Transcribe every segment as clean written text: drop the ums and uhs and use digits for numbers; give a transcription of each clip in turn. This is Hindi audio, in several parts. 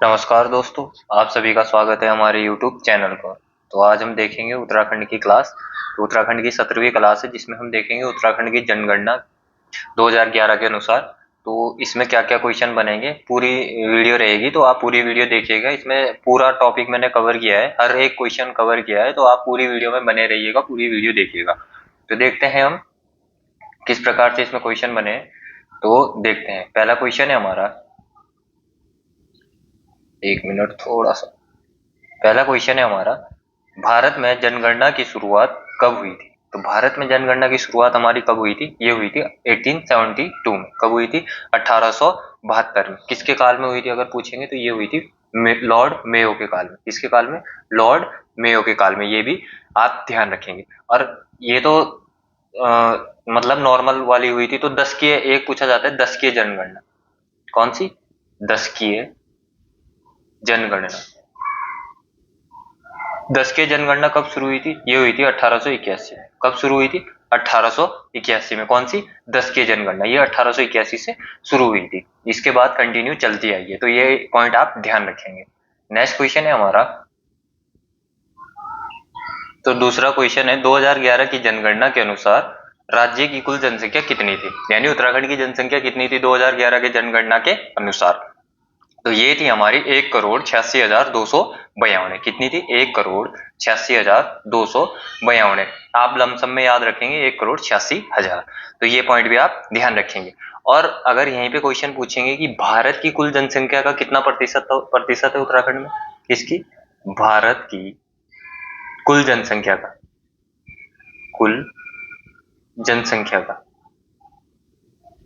नमस्कार दोस्तों, आप सभी का स्वागत है हमारे YouTube चैनल पर। तो आज हम देखेंगे उत्तराखंड की क्लास। तो उत्तराखंड की 17वीं क्लास है जिसमें हम देखेंगे उत्तराखंड की जनगणना 2011 के अनुसार। तो इसमें क्या-क्या क्वेश्चन बनेंगे, पूरी वीडियो रहेगी तो आप पूरी वीडियो देखिएगा। इसमें पूरा टॉपिक मैंने कवर किया है, हर एक क्वेश्चन कवर किया है, तो आप पूरी वीडियो में बने रहिएगा, पूरी वीडियो देखिएगा। तो देखते हैं हम किस प्रकार से इसमें क्वेश्चन बने हैं। तो देखते हैं, पहला क्वेश्चन है हमारा, एक मिनट थोड़ा सा। पहला क्वेश्चन है हमारा, भारत में जनगणना की शुरुआत कब हुई थी? तो भारत में जनगणना की शुरुआत हमारी कब हुई थी? ये हुई थी 1872 में। कब हुई थी? 1872 में। किसके काल में हुई थी अगर पूछेंगे तो ये हुई थी लॉर्ड मेयो के काल में। किसके काल में? लॉर्ड मेयो के काल में। ये भी आप ध्यान रखेंगे। और ये तो मतलब नॉर्मल वाली हुई थी। तो दशकीय एक पूछा जाता है, दशकीय जनगणना कौन सी? दशकीय जनगणना। दशकीय जनगणना कब शुरू हुई थी? ये हुई थी 1881 में। कब शुरू हुई थी? 1881 में। कौन सी? दशकीय जनगणना। ये 1881 से शुरू हुई थी। इसके बाद कंटिन्यू चलती आई है। तो ये पॉइंट आप ध्यान रखेंगे। नेक्स्ट क्वेश्चन है हमारा, तो दूसरा क्वेश्चन है, 2011 की जनगणना के अनुसार राज्य की कुल जनसंख्या कितनी थी? यानी उत्तराखंड की जनसंख्या कितनी थी 2011 के जनगणना के अनुसार? तो ये थी हमारी 1,86,252। कितनी थी? 1,86,252। आप लमसम में याद रखेंगे 1,86,000। तो ये पॉइंट भी आप ध्यान रखेंगे। और अगर यहीं पे क्वेश्चन पूछेंगे कि भारत की कुल जनसंख्या का कितना प्रतिशत है उत्तराखंड में? किसकी? भारत की कुल जनसंख्या का, कुल जनसंख्या का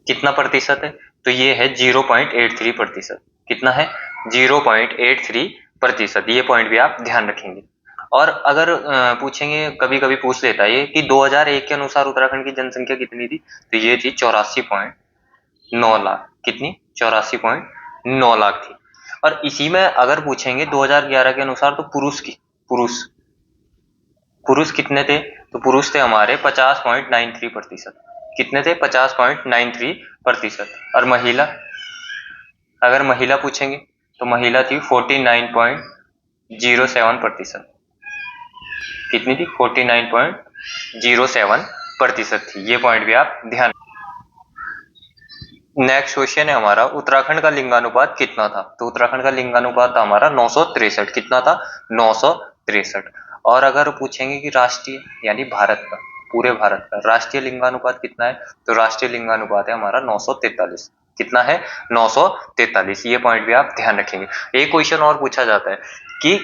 कितना प्रतिशत है? तो ये है 0.83%। कितना है? 0.83%। ये पॉइंट भी आप ध्यान रखेंगे। और अगर पूछेंगे, कभी कभी पूछ लेता है ये कि 2001 के अनुसार उत्तराखंड की जनसंख्या कितनी थी? तो ये थी 84.9 लाख। कितनी? 84.9 लाख थी। और इसी में अगर पूछेंगे 2011 के अनुसार तो पुरुष पुरुष कितने थे? तो पुरुष थे हमारे 50.93%। कितने थे? 50.93%। और महिला, अगर महिला पूछेंगे तो महिला थी 49.07%। कितनी थी? 49.07% थी। ये पॉइंट भी आप ध्यान। नेक्स्ट क्वेश्चन है हमारा, उत्तराखंड का लिंगानुपात कितना था? तो उत्तराखंड का लिंगानुपात था हमारा 963। कितना था? 963। और अगर पूछेंगे कि राष्ट्रीय यानी भारत का, पूरे भारत का राष्ट्रीय लिंगानुपात कितना है? तो राष्ट्रीय लिंगानुपात है हमारा 943। कितना है? 943। ये पॉइंट भी आप ध्यान रखेंगे। एक क्वेश्चन और पूछा जाता है कि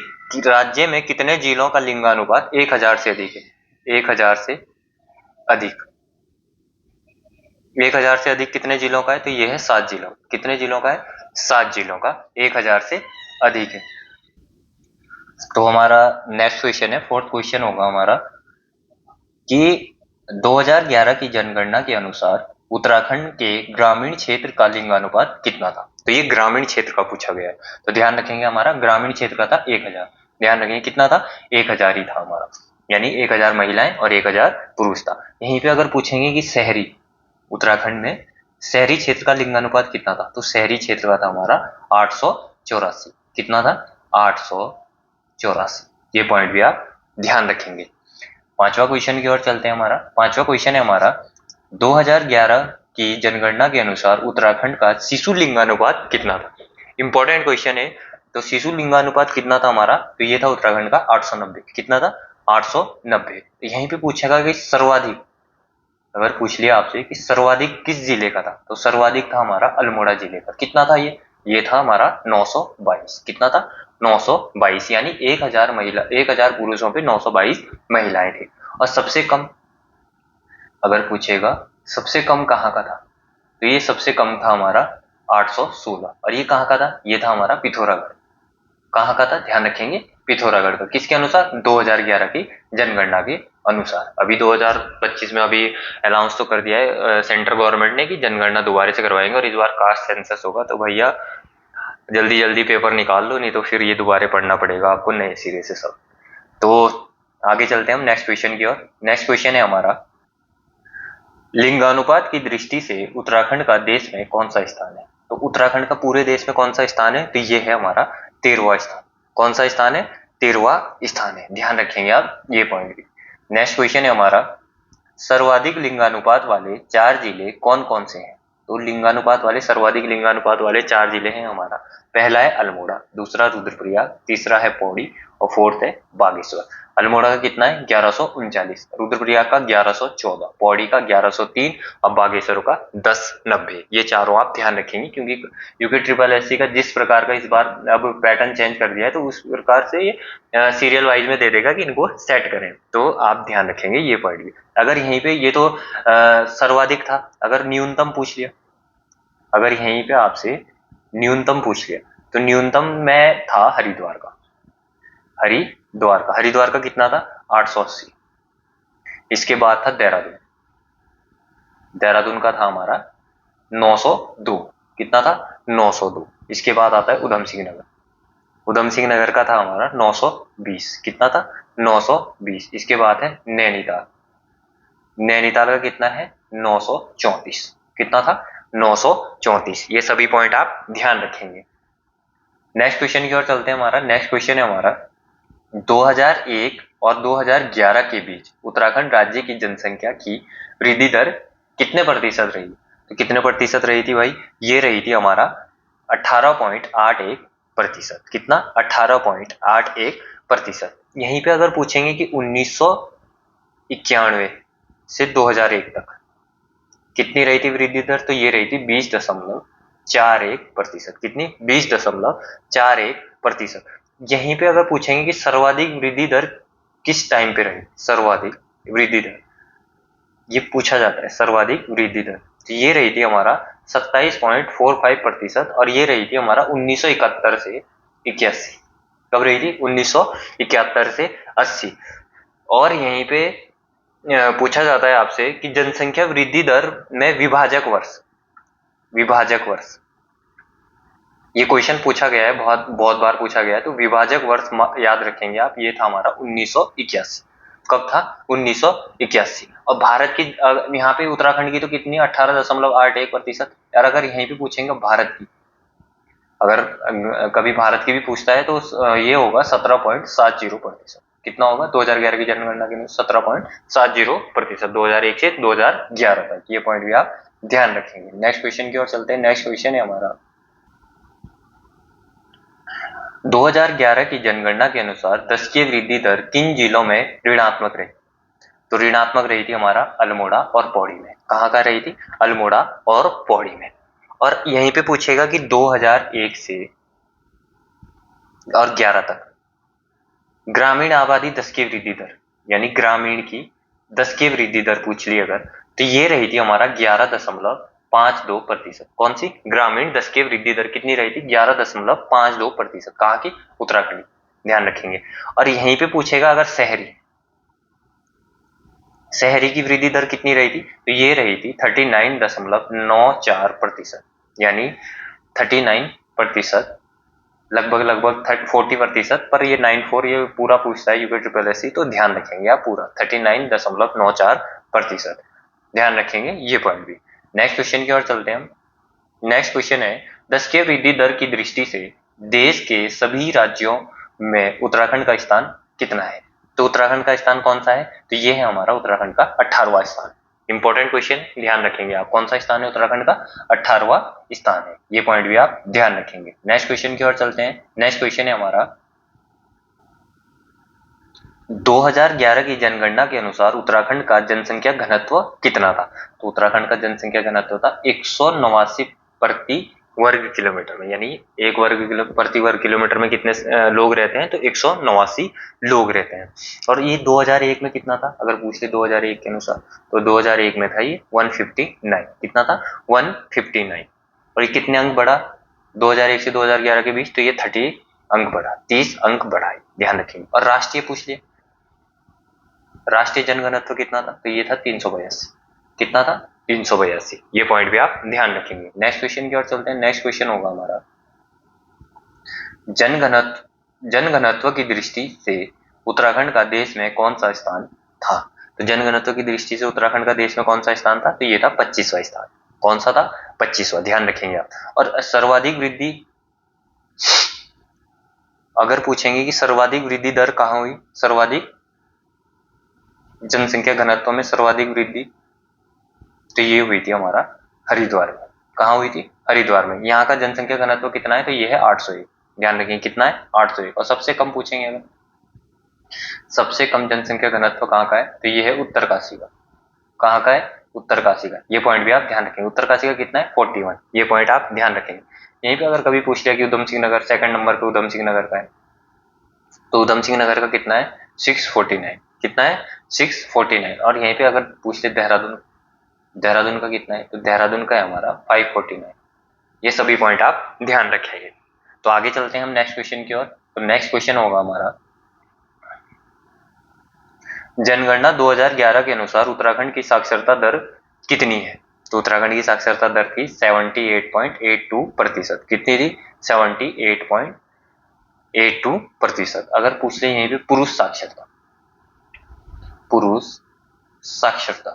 राज्य में कितने जिलों का लिंगानुपात 1000 से अधिक है? 1000 से अधिक, 1000 से अधिक कितने जिलों का है? तो ये है 7 जिलों। कितने जिलों का है? 7 जिलों का 1000 से अधिक है। तो हमारा नेक्स्ट क्वेश्चन है, फोर्थ क्वेश्चन होगा हमारा कि 2011 की जनगणना के अनुसार उत्तराखंड के ग्रामीण क्षेत्र का लिंगानुपात कितना था? तो ये ग्रामीण क्षेत्र का पूछा गया है। तो ध्यान रखेंगे, हमारा ग्रामीण क्षेत्र का था 1000। ध्यान रखेंगे कितना था? 1000 ही था हमारा। यानी 1000 महिलाएं और 1000 पुरुष था। यहीं पे अगर पूछेंगे कि शहरी, उत्तराखंड में शहरी क्षेत्र का लिंगानुपात कितना था? तो शहरी क्षेत्र का था हमारा 884। कितना था? 884। ये पॉइंट भी आप ध्यान रखेंगे। पांचवा क्वेश्चन की ओर चलते हैं। हमारा पांचवा क्वेश्चन है हमारा, 2011 की जनगणना के अनुसार उत्तराखंड का शिशु लिंगानुपात कितना था? इंपॉर्टेंट क्वेश्चन है। तो शिशु लिंगानुपात कितना था हमारा? तो ये था उत्तराखंड का 890। कितना था? 890। तो यहीं पे पूछेगा कि सर्वाधिक, अगर पूछ लिया आपसे कि सर्वाधिक किस जिले का था, तो सर्वाधिक था हमारा अल्मोड़ा जिले का। कितना था ये था हमारा 922। कितना था? 922। यानी 1000 महिला, 1000 पुरुषों पे 922 महिलाएं थे। और सबसे कम अगर पूछेगा, सबसे कम कहाँ का था? तो ये सबसे कम था हमारा 816। और ये कहाँ का था? ये था हमारा पिथौरागढ़। कहाँ का था? ध्यान रखेंगे, पिथौरागढ़ का। किसके अनुसार? 2011 की जनगणना के अनुसार। अभी 2025 में अभी अनाउंस तो कर दिया है सेंट्रल गवर्नमेंट ने कि जनगणना दोबारा से करवाएंगे और इस बार कास्ट सेंसस होगा। तो भैया जल्दी जल्दी पेपर निकाल लो, नहीं तो फिर ये दोबारा पढ़ना पड़ेगा आपको नए सिरे से सब। तो आगे चलते हैं हम नेक्स्ट क्वेश्चन की ओर। नेक्स्ट क्वेश्चन है हमारा, लिंगानुपात की दृष्टि से उत्तराखंड का देश में कौन सा स्थान है? तो उत्तराखंड का पूरे देश में कौन सा स्थान है, तो ये है हमारा 13वां स्थान। कौन सा स्थान है, 13वां स्थान है, ध्यान रखेंगे आप ये पॉइंट भी। नेक्स्ट क्वेश्चन है हमारा, सर्वाधिक लिंगानुपात वाले 4 जिले कौन कौन से हैं। तो लिंगानुपात वाले, सर्वाधिक लिंगानुपात वाले 4 जिले हैं हमारा। पहला है अल्मोड़ा, दूसरा रुद्रप्रयाग, तीसरा है पौड़ी और फोर्थ है बागेश्वर। अल्मोड़ा का कितना है, 1139, रुद्रप्रयाग का 1114, पौड़ी का 1103 और बागेश्वर का 1090। ये चारों आप ध्यान रखेंगे, क्योंकि यूपी ट्रिपल एससी का जिस प्रकार का इस बार अब पैटर्न चेंज कर दिया है, तो उस प्रकार से ये सीरियल वाइज में दे देगा कि इनको सेट करें, तो आप ध्यान रखेंगे ये पॉइंट भी। अगर यहीं पे ये तो सर्वाधिक था, अगर न्यूनतम पूछ लिया, अगर यहीं पे आपसे न्यूनतम पूछ लिया, तो न्यूनतम में था हरिद्वार का, हरिद्वार का कितना था, 880। इसके बाद था देहरादून, देहरादून का था हमारा 902, कितना था, 902। इसके बाद आता है उधम सिंह नगर, उधम सिंह नगर का था हमारा 920, कितना था, 920। इसके बाद है नैनीताल, नैनीताल का कितना है, 934, कितना था, 934। ये सभी पॉइंट आप ध्यान रखेंगे। नेक्स्ट क्वेश्चन की ओर चलते हैं। हमारा नेक्स्ट क्वेश्चन है हमारा, 2001 और 2011 के बीच उत्तराखंड राज्य की जनसंख्या की वृद्धि दर कितने प्रतिशत रही। तो कितने प्रतिशत रही थी भाई, ये रही थी हमारा 18.81%। कितना, 18.81%। यहीं पे अगर पूछेंगे कि 1991 से 2001 तक कितनी रही थी वृद्धि दर, तो ये रही थी 20.41%। कितनी, 20.41%। यहीं पे अगर पूछेंगे कि सर्वाधिक वृद्धि दर किस टाइम पे रही, सर्वाधिक वृद्धि दर ये पूछा जाता है, सर्वाधिक वृद्धि दर, तो ये रही थी हमारा 27.45%। और ये रही थी हमारा 1971 से 81। कब रही थी, 1971 से 80। और यहीं पे पूछा जाता है आपसे कि जनसंख्या वृद्धि दर में विभाजक वर्ष, विभाजक वर्ष, ये क्वेश्चन पूछा गया है, बहुत बहुत बार पूछा गया है, तो विभाजक वर्ष याद रखेंगे आप, ये था हमारा 1981। कब था, 1981। और भारत की यहाँ पे उत्तराखंड की तो कितनी, 18.81%। यार अगर यहीं पे पूछेंगे भारत की, अगर कभी भारत की भी पूछता है तो ये होगा 17.70%। कितना होगा, 2011 की जनगणना के अनुसार 17.70%, 2001 से 2011 तक। ये पॉइंट भी आप ध्यान रखेंगे। नेक्स्ट क्वेश्चन की ओर चलते हैं। नेक्स्ट क्वेश्चन है हमारा, 2011 की जनगणना के अनुसार दशकीय वृद्धि दर किन जिलों में ऋणात्मक रही। तो ऋणात्मक रही थी हमारा अल्मोड़ा और पौड़ी में। कहाँ का रही थी, अल्मोड़ा और पौड़ी में। और यहीं पे पूछेगा कि 2001 से और 11 तक ग्रामीण आबादी दशकीय वृद्धि दर, यानी ग्रामीण की दशकीय वृद्धि दर पूछ ली अगर, तो ये रही थी हमारा 11.52%। कौन सी, ग्रामीण दशकीय वृद्धि दर कितनी रही थी, 11.52%। कहाँ की, उत्तराखंड, ध्यान रखेंगे। और यहीं पे पूछेगा अगर शहरी, शहरी की वृद्धि दर कितनी रही थी, तो ये रही थी 39.94%, यानी 39%, लगभग 40%। पर ये 94 ये पूरा पूछता है यूपी ट्रिपल एससी, तो ध्यान रखेंगे आप पूरा 39.94%, ध्यान रखेंगे ये पॉइंट भी। नेक्स्ट क्वेश्चन की ओर चलते हैं हम। नेक्स्ट क्वेश्चन है, दशकीय वृद्धि दर की दृष्टि से देश के सभी राज्यों में उत्तराखंड का स्थान कितना है। तो उत्तराखंड का स्थान कौन सा है, तो ये है हमारा उत्तराखंड का 18वां स्थान। इंपॉर्टेंट क्वेश्चन, ध्यान रखेंगे आप, कौन सा स्थान है उत्तराखंड का, 18वां स्थान है। ये पॉइंट भी आप ध्यान रखेंगे। नेक्स्ट क्वेश्चन की ओर चलते हैं। नेक्स्ट क्वेश्चन है हमारा, 2011 की जनगणना के अनुसार उत्तराखंड का जनसंख्या घनत्व कितना था। तो उत्तराखंड का जनसंख्या घनत्व था 189 प्रति वर्ग किलोमीटर में, यानी प्रति वर्ग किलोमीटर में कितने लोग रहते हैं, तो 189 लोग रहते हैं। और ये 2001 में कितना था, अगर पूछ ले 2001 के अनुसार, तो 2001 में था ये 159। कितना था, 159। और ये कितने अंक बढ़ा 2001 से 2011 के बीच, तो ये 30 अंक बढ़ा, 30 अंक बढ़ा है, ध्यान रखेंगे। और राष्ट्रीय पूछ लिया, राष्ट्रीय जनघनत्व कितना था, तो ये था 382। कितना था, 382। ये पॉइंट भी आप ध्यान रखेंगे। नेक्स्ट क्वेश्चन की ओर चलते हैं। नेक्स्ट क्वेश्चन होगा हमारा, जनघनत्व की दृष्टि से उत्तराखंड का देश में कौन सा स्थान था। तो जनघनत्व की दृष्टि से उत्तराखंड का देश में कौन सा स्थान था, तो ये था 25वां स्थान। कौन सा था, 25वां, ध्यान रखेंगे आप। और सर्वाधिक वृद्धि अगर पूछेंगे कि सर्वाधिक वृद्धि दर कहाँ हुई, सर्वाधिक जनसंख्या घनत्व में सर्वाधिक वृद्धि, तो ये हुई थी हमारा हरिद्वार में। कहाँ हुई थी? हरिद्वार में। यहाँ का जनसंख्या घनत्व कितना है? तो ये है 801। ध्यान रखेंगे कितना है? 801। और सबसे कम पूछेंगे अगर, सबसे कम जनसंख्या घनत्व कहाँ का है? तो ये है उत्तरकाशी का। कहाँ का है? उत्तरकाशी का। ये पॉइंट भी आप ध्यान रखेंगे। उत्तरकाशी का कितना है? 41। ये पॉइंट आप ध्यान रखेंगे। यहीं पे अगर कभी पूछ लिया कि उधम सिंह नगर सेकंड नंबर पे उधम सिंह नगर का है, तो उधम सिंह नगर का कितना है? 649। कितना है? 649। और यहीं पे अगर पूछ ले देहरादून, देहरादून का कितना है? तो देहरादून का है हमारा 549। ये सभी पॉइंट आप ध्यान रखेंगे। तो आगे चलते हैं हम नेक्स्ट क्वेश्चन की ओर। तो नेक्स्ट क्वेश्चन होगा हमारा, जनगणना 2011 के अनुसार उत्तराखंड की साक्षरता दर कितनी है? तो उत्तराखंड की साक्षरता दर थी 78.82%। कितनी थी? 78.82%। अगर पूछ ले यहीं पे पुरुष साक्षरता, पुरुष साक्षरता,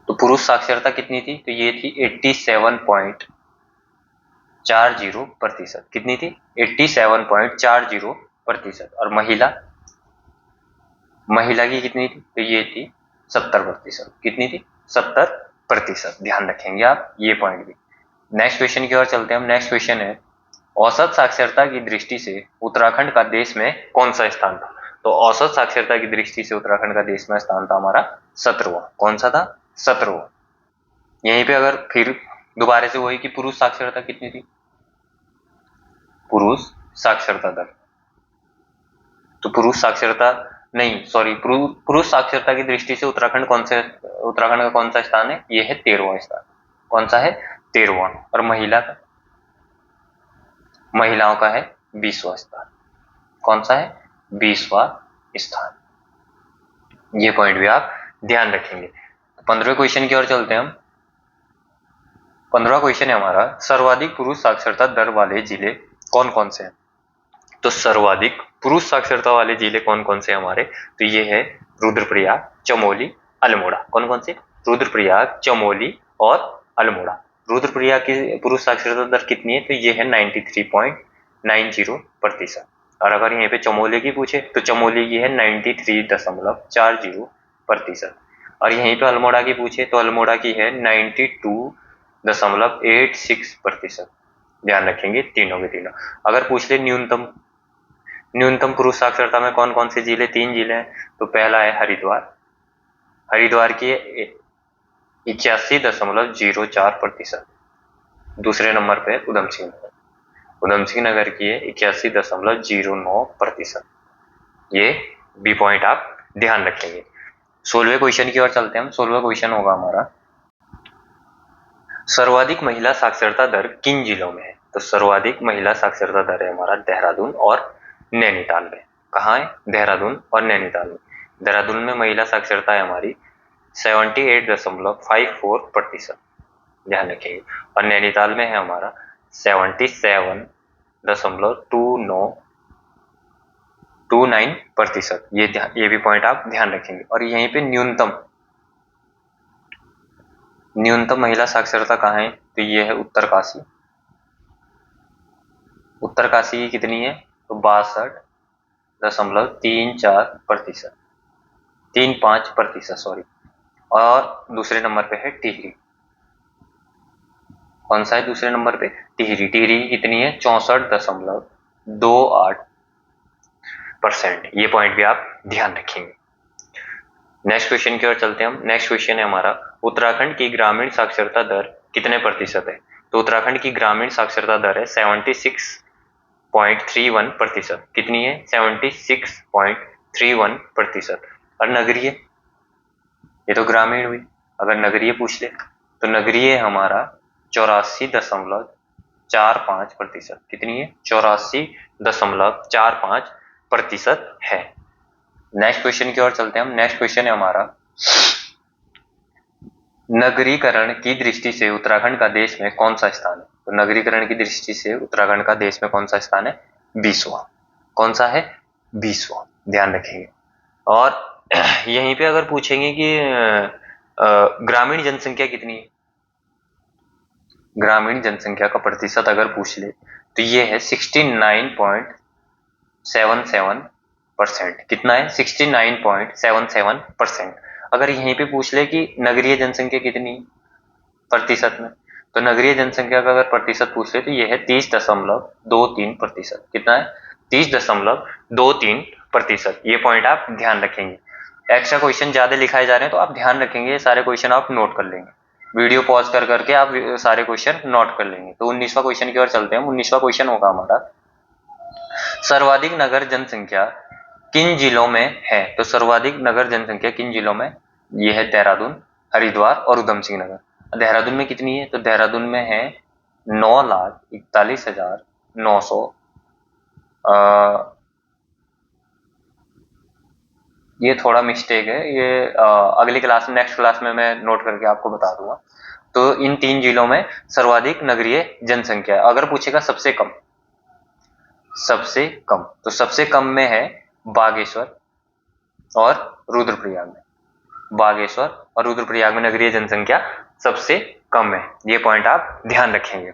तो पुरुष साक्षरता कितनी थी? तो ये थी 87.40%। कितनी थी? 87.40%। और महिला, महिला की कितनी थी? तो ये थी 70%। कितनी थी? 70%। ध्यान रखेंगे आप ये पॉइंट भी। नेक्स्ट क्वेश्चन की ओर चलते हैं हम। नेक्स्ट क्वेश्चन है, औसत साक्षरता की दृष्टि से उत्तराखंड का देश में कौन सा स्थान था? तो औसत साक्षरता की दृष्टि से उत्तराखंड का देश में स्थान था हमारा 17वां। कौन सा था? 17वां। यहीं पे अगर फिर दोबारा से वही कि पुरुष साक्षरता कितनी थी, पुरुष साक्षरता दर, तो पुरुष साक्षरता नहीं, सॉरी, पुरुष साक्षरता की दृष्टि से उत्तराखंड उत्तराखंड का कौन सा स्थान है? ये है 13वां स्थान। कौन सा है? 13वां। और महिला का, महिलाओं का है 20वां स्थान। कौन सा है? 20वां स्थान। ये पॉइंट भी आप ध्यान रखेंगे। 15वें क्वेश्चन की ओर चलते हैं हम। 15वां क्वेश्चन है हमारा, सर्वाधिक पुरुष साक्षरता दर वाले जिले कौन कौन से हैं? तो सर्वाधिक पुरुष साक्षरता वाले जिले कौन कौन से हमारे? तो ये है रुद्रप्रयाग, चमोली, अल्मोड़ा। कौन कौन से? रुद्रप्रयाग, चमोली और अल्मोड़ा। रुद्रप्रयाग की पुरुष साक्षरता दर कितनी है? तो ये है 93.90%। और अगर यहाँ पे चमोली की पूछे तो चमोली की है 93.40%। और यहीं पे अल्मोड़ा की पूछे तो अल्मोड़ा की है 92.86%। ध्यान रखेंगे तीनों के तीनों। अगर पूछ ले न्यूनतम, न्यूनतम पुरुष साक्षरता में कौन कौन से जिले? 3 जिले हैं। तो पहला है हरिद्वार, हरिद्वार की 81.04%। दूसरे नंबर पे उधम सिंह नगर, उधम सिंह नगर की है 81.09%। ये बी पॉइंट आप ध्यान रखेंगे। 16वें क्वेश्चन की ओर चलते हैं हम। 16वां क्वेश्चन होगा हमारा, सर्वाधिक महिला साक्षरता दर किन जिलों में है? तो सर्वाधिक महिला साक्षरता दर है हमारा देहरादून और नैनीताल में। कहाँ है? देहरादून और नैनीताल में। देहरादून में महिला साक्षरता है हमारी 78.54%। ध्यान रखेंगे। और नैनीताल में है हमारा 77.29%। ये भी पॉइंट आप ध्यान रखेंगे। और यहीं पे न्यूनतम, न्यूनतम महिला साक्षरता कहाँ है? तो ये है उत्तरकाशी। उत्तरकाशी की कितनी है? तो 62.34%, 35%, सॉरी। और दूसरे नंबर पे है टिहरी। कौन सा है दूसरे नंबर पे? टिहरी। टिहरी की कितनी है? 64.28%। ये पॉइंट भी आप ध्यान रखेंगे। नेक्स्ट क्वेश्चन की ओर चलते हैं हम। नेक्स्ट क्वेश्चन है हमारा, उत्तराखंड की ग्रामीण साक्षरता दर कितने प्रतिशत है? तो उत्तराखंड की ग्रामीण साक्षरता दर है 76.31%। कितनी है? 76.31%। और नगरीय, ये तो ग्रामीण हुई। अगर नगरीय पूछ ले तो नगरीय हमारा 84.45%। कितनी है? 84.45% है। नेक्स्ट क्वेश्चन की ओर चलते हैं हम। नेक्स्ट क्वेश्चन है हमारा, नगरीकरण की दृष्टि से उत्तराखंड का देश में कौन सा स्थान है? तो नगरीकरण की दृष्टि से उत्तराखंड का देश में कौन सा स्थान है? 20वां। कौन सा है? 20वां। ध्यान रखेंगे। और यहीं पे अगर पूछेंगे कि ग्रामीण जनसंख्या कितनी है, ग्रामीण जनसंख्या का प्रतिशत अगर पूछ ले तो ये है 69.77%। कितना है? 69.77%। अगर यहीं पे पूछ ले कि नगरीय जनसंख्या कितनी प्रतिशत में, तो नगरीय जनसंख्या का अगर प्रतिशत पूछ ले तो ये है 30.23%। कितना है? 30.23%। ये पॉइंट आप ध्यान रखेंगे। एक्स्ट्रा क्वेश्चन ज्यादा लिखाए जा रहे हैं तो आप ध्यान रखेंगे, ये सारे क्वेश्चन आप नोट कर लेंगे, वीडियो पॉज कर करके आप सारे क्वेश्चन नोट कर लेंगे। तो 19वां क्वेश्चन की ओर चलते हैं। 19वां क्वेश्चन होगा हमारा, सर्वाधिक नगर जनसंख्या किन जिलों में है? तो सर्वाधिक नगर जनसंख्या किन जिलों में? ये है देहरादून, हरिद्वार और उधम सिंह नगर। देहरादून में कितनी है? तो देहरादून में है 9,41,900। ये थोड़ा मिस्टेक है, ये अगली क्लास में, नेक्स्ट क्लास में मैं नोट करके आपको बता दूंगा। तो इन 3 जिलों में सर्वाधिक नगरीय जनसंख्या है। अगर पूछेगा सबसे कम, सबसे कम, तो सबसे कम में है बागेश्वर और रुद्रप्रयाग में। बागेश्वर और रुद्रप्रयाग में नगरीय जनसंख्या सबसे कम है। ये पॉइंट आप ध्यान रखेंगे।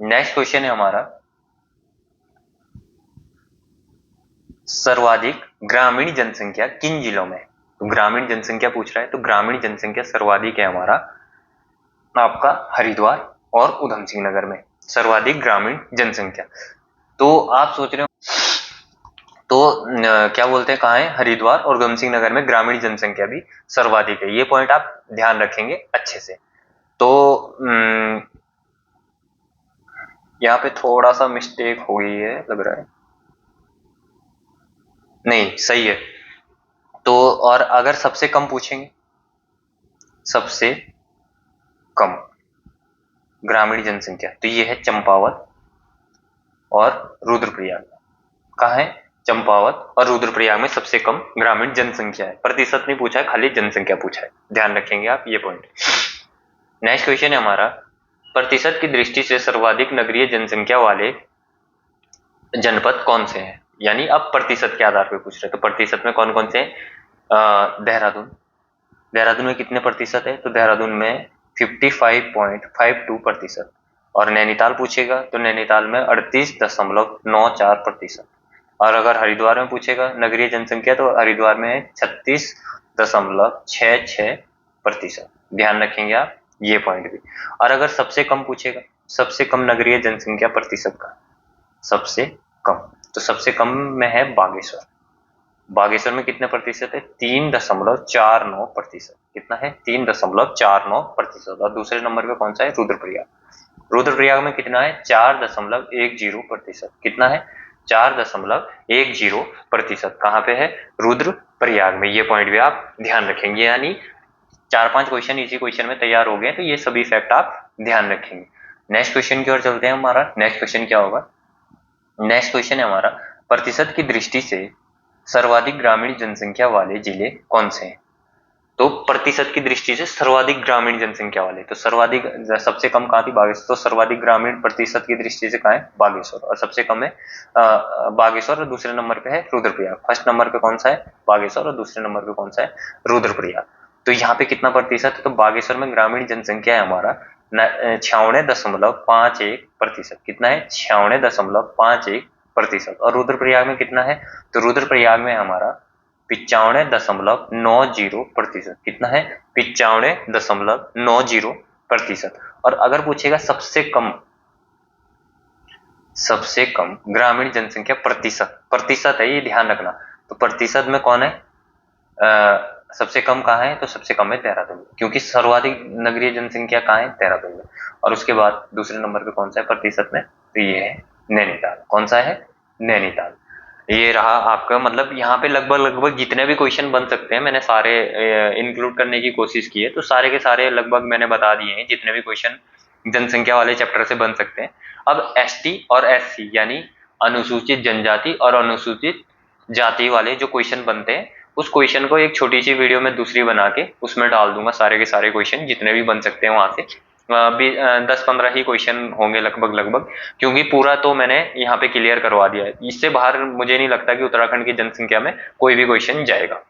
नेक्स्ट क्वेश्चन है हमारा, सर्वाधिक ग्रामीण जनसंख्या किन जिलों में? तो ग्रामीण जनसंख्या पूछ रहा है, तो ग्रामीण जनसंख्या सर्वाधिक है हमारा आपका हरिद्वार और उधम सिंह नगर में, सर्वाधिक ग्रामीण जनसंख्या। तो आप सोच रहे हो तो क्या बोलते हैं, कहाँ है? हरिद्वार और उधम सिंह नगर में ग्रामीण जनसंख्या भी सर्वाधिक है। ये पॉइंट आप ध्यान रखेंगे अच्छे से। तो यहाँ पे थोड़ा सा मिस्टेक हो गई है लग रहा है, नहीं सही है। तो और अगर सबसे कम पूछेंगे, सबसे कम ग्रामीण जनसंख्या, तो ये है चंपावत और रुद्रप्रयाग। कहाँ है? चंपावत और रुद्रप्रयाग में सबसे कम ग्रामीण जनसंख्या है। प्रतिशत नहीं पूछा है, खाली जनसंख्या पूछा है। ध्यान रखेंगे आप ये पॉइंट। नेक्स्ट क्वेश्चन है हमारा, प्रतिशत की दृष्टि से सर्वाधिक नगरीय जनसंख्या वाले जनपद कौन से हैं? यानी अब प्रतिशत के आधार पर पूछ रहे हैं, तो प्रतिशत में कौन कौन से हैं? देहरादून, देहरादून में कितने प्रतिशत है? तो देहरादून में 55.52%। और नैनीताल पूछेगा तो नैनीताल में 38.94%। और अगर हरिद्वार में पूछेगा नगरीय जनसंख्या, तो हरिद्वार में है 36.66%। ध्यान रखेंगे आप ये पॉइंट भी। और अगर सबसे कम पूछेगा, सबसे कम नगरीय जनसंख्या प्रतिशत का, सबसे कम, तो सबसे कम में है बागेश्वर। बागेश्वर में कितने प्रतिशत है? 3.49%। कितना है? 3.49%। और दूसरे नंबर पे कौन सा है? रुद्रप्रयाग। रुद्रप्रयाग में कितना है? 4.10%। कितना है? 4.10%। कहाँ पे है? रुद्रप्रयाग में। ये पॉइंट भी आप ध्यान रखेंगे। यानी 4-5 क्वेश्चन इसी क्वेश्चन में तैयार हो गए, तो ये सभी फैक्ट आप ध्यान रखेंगे। नेक्स्ट क्वेश्चन की ओर चलते हैं। हमारा नेक्स्ट क्वेश्चन क्या होगा? नेक्स्ट क्वेश्चन है हमारा, प्रतिशत की दृष्टि से सर्वाधिक ग्रामीण जनसंख्या वाले जिले कौन से हैं? तो प्रतिशत की दृष्टि से सर्वाधिक ग्रामीण जनसंख्या वाले, तो सर्वाधिक, सबसे कम कहाँ थी? बागेश्वर। तो सर्वाधिक ग्रामीण प्रतिशत की दृष्टि से कहाँ है? बागेश्वर। और सबसे कम है बागेश्वर, और दूसरे नंबर पे है रुद्रप्रयाग। फर्स्ट नंबर पे कौन सा है? बागेश्वर, और दूसरे नंबर पे कौन सा है? रुद्रप्रयाग। तो यहाँ पे कितना प्रतिशत है? तो बागेश्वर में ग्रामीण जनसंख्या है हमारा 96.51%। कितना है? 96.51%। और रुद्रप्रयाग में कितना है? तो रुद्रप्रयाग में हमारा 95.90%। कितना है? 95.90%। और अगर पूछेगा सबसे कम, सबसे कम ग्रामीण जनसंख्या प्रतिशत, प्रतिशत है ये ध्यान रखना। तो प्रतिशत में कौन है? सबसे कम कहाँ है? तो सबसे कम है देहरादून में, क्योंकि सर्वाधिक नगरीय जनसंख्या कहाँ है? देहरादून में। और उसके बाद दूसरे नंबर पे कौन सा है प्रतिशत में? तो ये है नैनीताल। कौन सा है? नैनीताल। ये रहा आपका, मतलब यहाँ पे लगभग लगभग जितने भी क्वेश्चन बन सकते हैं मैंने सारे इंक्लूड करने की कोशिश की है। तो सारे के सारे लगभग मैंने बता दिए हैं, जितने भी क्वेश्चन जनसंख्या वाले चैप्टर से बन सकते हैं। अब एसटी और एससी यानी अनुसूचित जनजाति और अनुसूचित जाति वाले जो क्वेश्चन बनते हैं, उस क्वेश्चन को एक छोटी सी वीडियो में दूसरी बना के उसमें डाल दूंगा। सारे के सारे क्वेश्चन जितने भी बन सकते हैं वहां से 10-15 ही क्वेश्चन होंगे लगभग लगभग, क्योंकि पूरा तो मैंने यहाँ पे क्लियर करवा दिया है। इससे बाहर मुझे नहीं लगता कि उत्तराखंड की जनसंख्या में कोई भी क्वेश्चन जाएगा।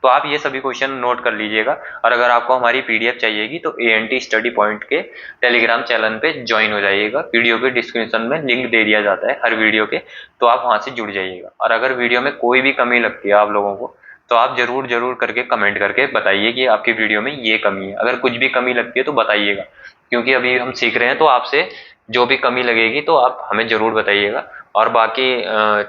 तो तो आप ये सभी क्वेश्चन नोट कर लीजिएगा। और अगर आपको हमारी पीडीएफ चाहिएगी तो एएनटी स्टडी पॉइंट के टेलीग्राम चैनल पे ज्वाइन हो जाइएगा। वीडियो के डिस्क्रिप्शन में लिंक दे दिया जाता है हर वीडियो के, तो आप वहां से जुड़ जाइएगा। और अगर वीडियो में कोई भी कमी लगती है आप लोगों को, तो आप जरूर जरूर करके कमेंट करके बताइए कि आपकी वीडियो में ये कमी है। अगर कुछ भी कमी लगती है तो बताइएगा, क्योंकि अभी हम सीख रहे हैं, तो आपसे जो भी कमी लगेगी तो आप हमें जरूर बताइएगा। और बाकी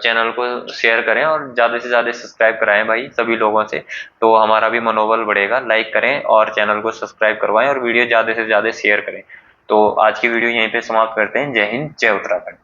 चैनल को शेयर करें और ज़्यादा से ज़्यादा सब्सक्राइब कराएं भाई सभी लोगों से, तो हमारा भी मनोबल बढ़ेगा। लाइक करें और चैनल को सब्सक्राइब करवाएं और वीडियो ज़्यादा से ज़्यादा शेयर करें। तो आज की वीडियो यहीं पे समाप्त करते हैं। जय हिंद, जय उत्तराखंड।